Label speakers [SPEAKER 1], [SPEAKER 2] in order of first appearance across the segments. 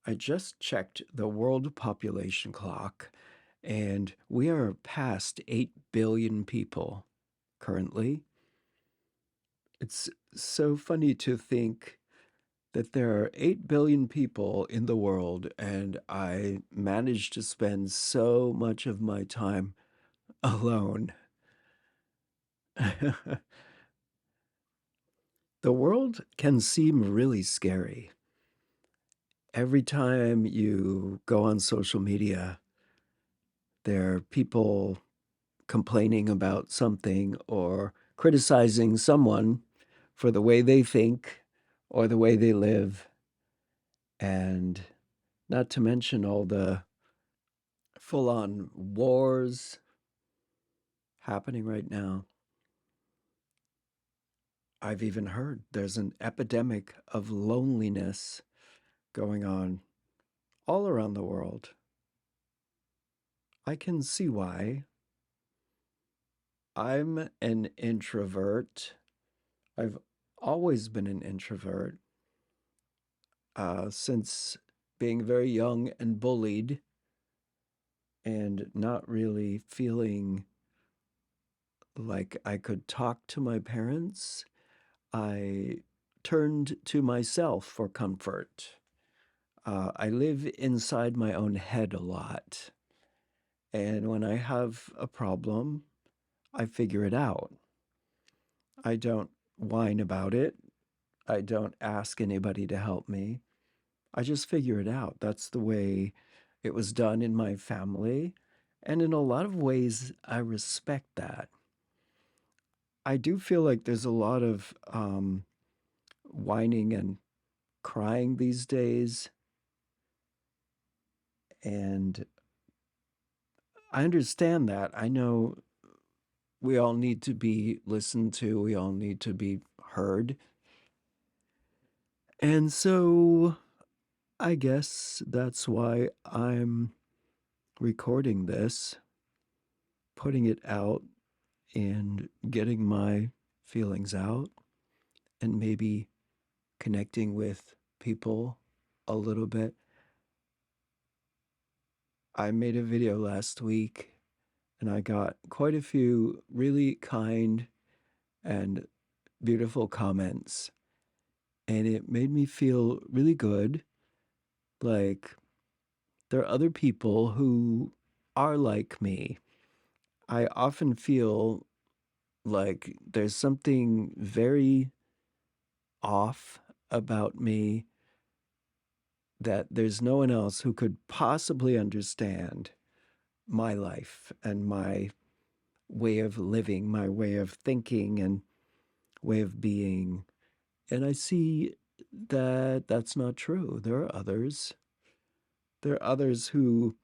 [SPEAKER 1] I just checked the world population clock, and we are past 8 billion people currently. It's so funny to think that there are 8 billion people in the world, and I managed to spend so much of my time alone. The world can seem really scary. Every time you go on social media, there are people complaining about something or criticizing someone for the way they think or the way they live, and not to mention all the full on wars happening right now. I've even heard there's an epidemic of loneliness going on all around the world. I can see why. I'm an introvert. I've always been an introvert since being very young and bullied and not really feeling like I could talk to my parents. I turned to myself for comfort. I live inside my own head a lot. And when I have a problem, I figure it out. I don't whine about it. I don't ask anybody to help me. I just figure it out. That's the way it was done in my family. And in a lot of ways, I respect that. I do feel like there's a lot of whining and crying these days. And I understand that. I know we all need to be listened to, we all need to be heard. And so I guess that's why I'm recording this, putting it out, and getting my feelings out, and maybe connecting with people a little bit. I made a video last week and I got quite a few really kind and beautiful comments, and it made me feel really good. Like, there are other people who are like me. I often feel like there's something very off about me that there's no one else who could possibly understand my life and my way of living, my way of thinking and way of being. And I see that that's not true. There are others. There are others who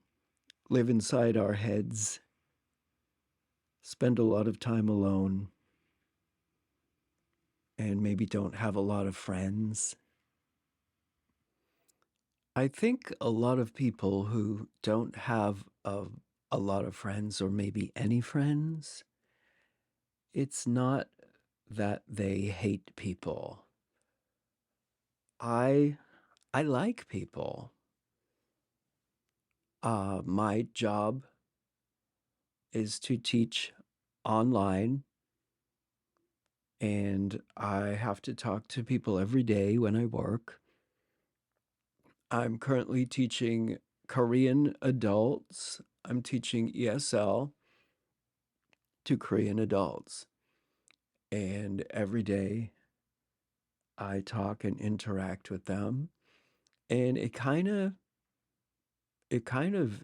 [SPEAKER 1] live inside our heads, spend a lot of time alone, and maybe don't have a lot of friends. I think a lot of people who don't have a lot of friends or maybe any friends, it's not that they hate people. I I like people. My job is to teach online, and I have to talk to people every day when I work. I'm currently teaching Korean adults. I'm teaching ESL to Korean adults. And every day I talk and interact with them. And it kind of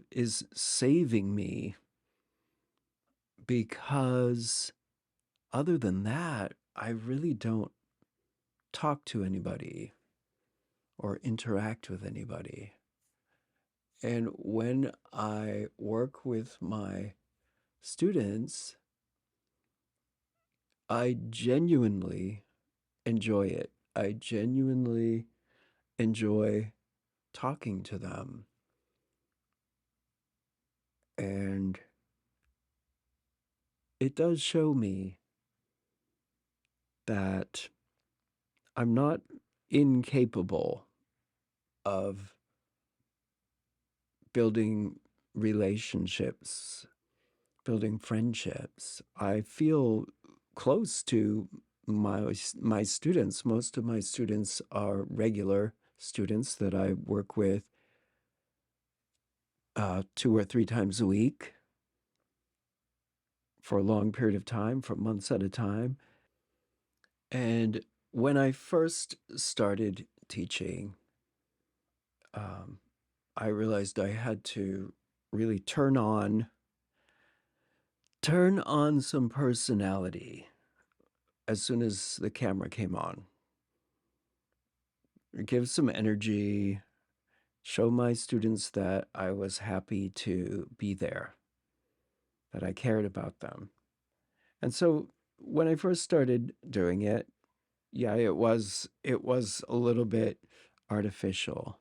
[SPEAKER 1] is saving me because other than that, I really don't talk to anybody or interact with anybody. And when I work with my students, I genuinely enjoy it. I genuinely enjoy talking to them. And it does show me that I'm not incapable of building relationships, building friendships. I feel close to my students. Most of my students are regular students that I work with 2 or 3 times a week for a long period of time, for months at a time. And when I first started teaching, um, I realized I had to really turn on some personality as soon as the camera came on. Give some energy, show my students that I was happy to be there, that I cared about them. And so when I first started doing it, yeah, it was a little bit artificial.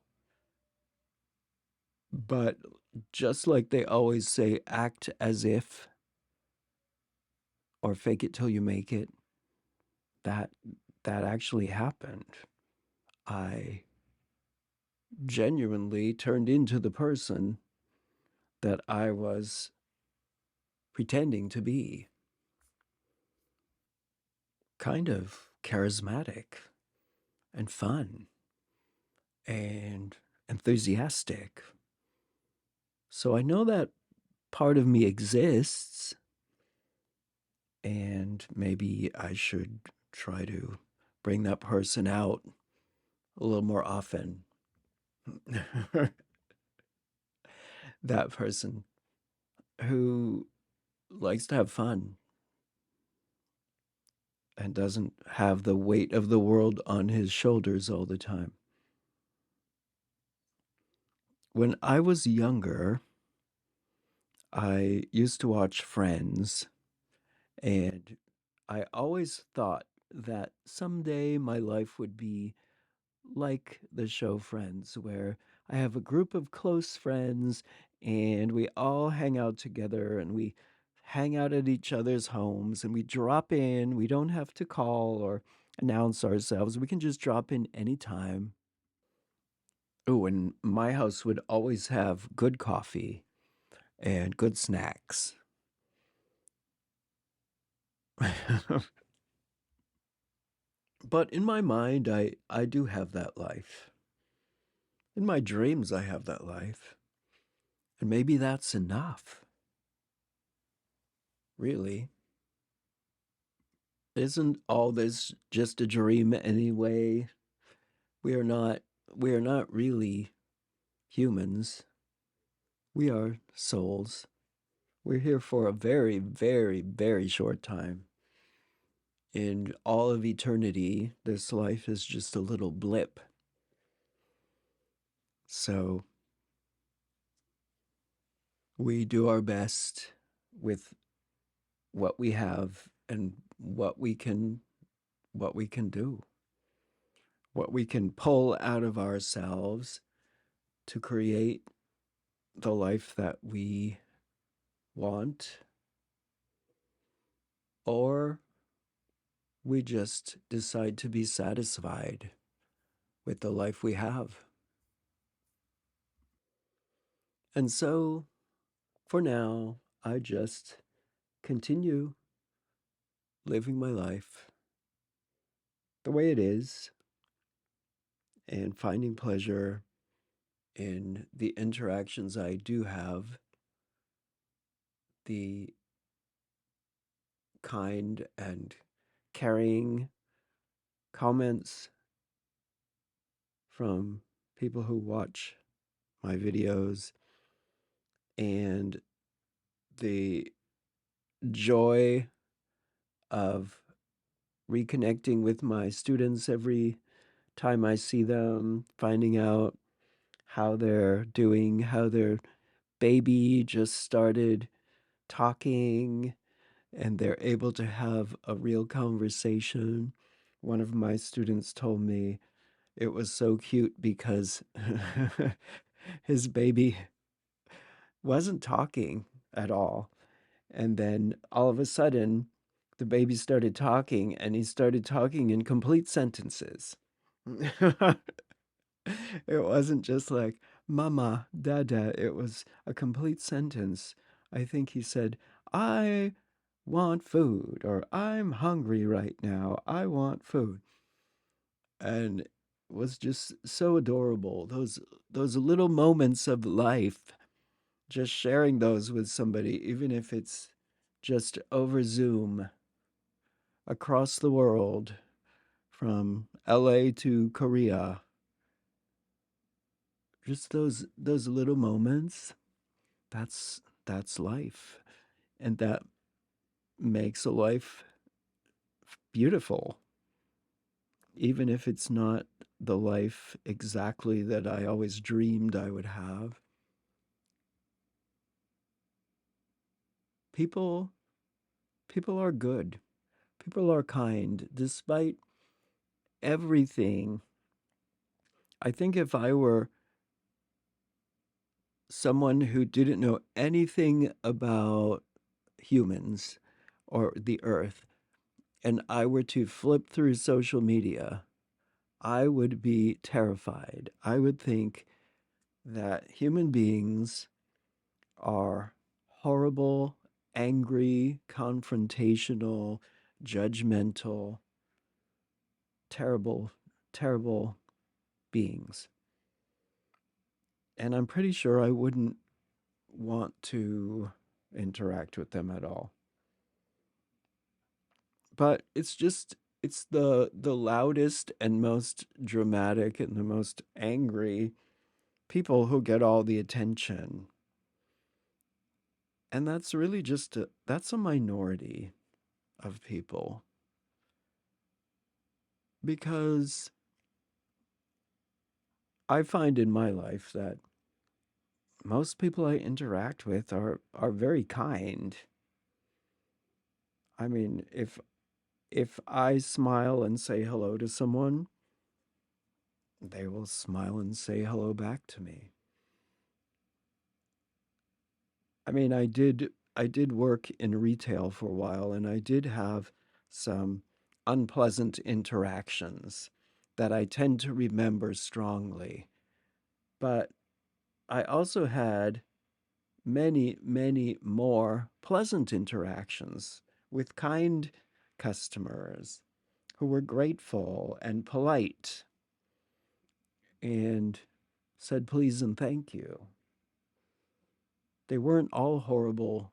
[SPEAKER 1] But just like they always say, act as if or fake it till you make it, that that actually happened. I genuinely turned into the person that I was pretending to be. Kind of charismatic and fun and enthusiastic. So I know that part of me exists, and maybe I should try to bring that person out a little more often. That person who likes to have fun and doesn't have the weight of the world on his shoulders all the time. When I was younger, I used to watch Friends, and I always thought that someday my life would be like the show Friends, where I have a group of close friends and we all hang out together and we hang out at each other's homes and we drop in. We don't have to call or announce ourselves. We can just drop in anytime. Oh, and my house would always have good coffee and good snacks. But in my mind, I do have that life. In my dreams, I have that life. And maybe that's enough, really. Isn't all this just a dream anyway? We are not we are not really humans. We are souls. We're here for a very, very, very short time. In all of eternity, this life is just a little blip. So we do our best with what we have and what we can do, what we can pull out of ourselves to create the life that we want, or we just decide to be satisfied with the life we have. And so, for now, I just continue living my life the way it is and finding pleasure in the interactions I do have, the kind and caring comments from people who watch my videos, and the joy of reconnecting with my students every time I see them, finding out how they're doing, how their baby just started talking and they're able to have a real conversation. One of my students told me it was so cute because his baby wasn't talking at all. And then all of a sudden, the baby started talking and he started talking in complete sentences. It wasn't just like Mama, Dada. It was a complete sentence. I think he said, I want food, or I'm hungry right now. I want food. And it was just so adorable. Those little moments of life, just sharing those with somebody, even if it's just over Zoom across the world from LA to Korea. Just those little moments, that's life. And that makes a life beautiful, even if it's not the life exactly that I always dreamed I would have. People people are good. People are kind despite everything. I think if I were someone who didn't know anything about humans or the earth, and I were to flip through social media, I would be terrified. I would think that human beings are horrible, angry, confrontational, judgmental, terrible, terrible beings. And I'm pretty sure I wouldn't want to interact with them at all. But it's the loudest and most dramatic and the most angry people who get all the attention. And that's really that's a minority of people, because I find in my life that most people I interact with are very kind. I mean, if I smile and say hello to someone, they will smile and say hello back to me. I mean, I did work in retail for a while, and I did have some unpleasant interactions that I tend to remember strongly. But I also had many, many more pleasant interactions with kind customers who were grateful and polite and said please and thank you. They weren't all horrible,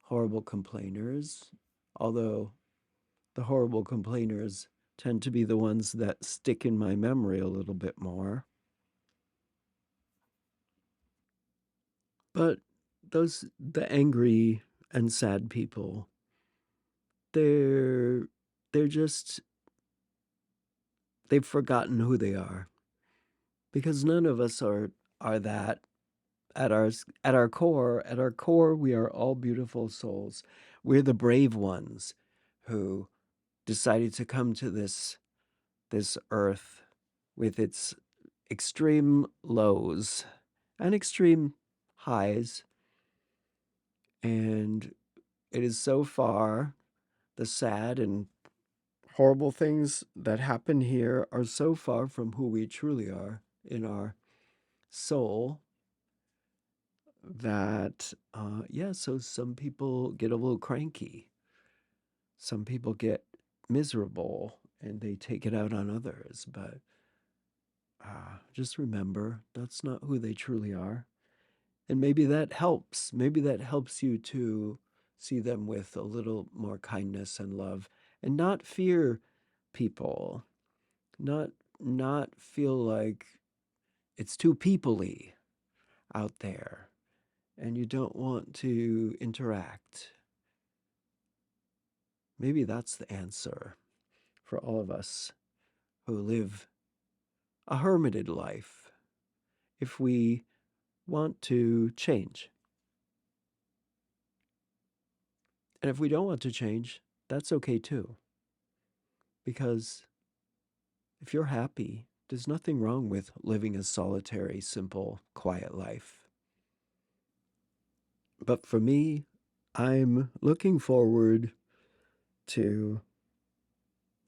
[SPEAKER 1] horrible complainers, although the horrible complainers tend to be the ones that stick in my memory a little bit more. But the angry and sad people, they're they're just they've forgotten who they are, because none of us are that at our core we are all beautiful souls. We're the brave ones who decided to come to this earth with its extreme lows and extreme highs. And it is so far, the sad and horrible things that happen here are so far from who we truly are in our soul, that yeah, so some people get a little cranky, some people get miserable, and they take it out on others. But just remember, that's not who they truly are. And maybe that helps. Maybe that helps you to see them with a little more kindness and love, and not fear people, not not feel like it's too peoply out there and you don't want to interact. Maybe that's the answer for all of us who live a hermited life, if we want to change. And if we don't want to change, that's okay too. Because if you're happy, there's nothing wrong with living a solitary, simple, quiet life. But for me, I'm looking forward to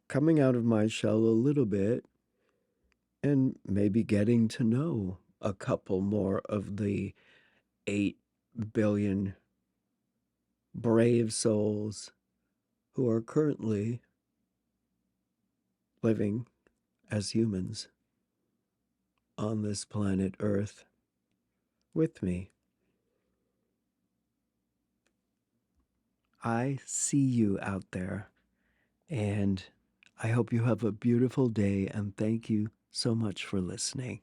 [SPEAKER 1] coming out of my shell a little bit and maybe getting to know a couple more of the 8 billion brave souls who are currently living as humans on this planet Earth with me. I see you out there, and I hope you have a beautiful day, and thank you so much for listening.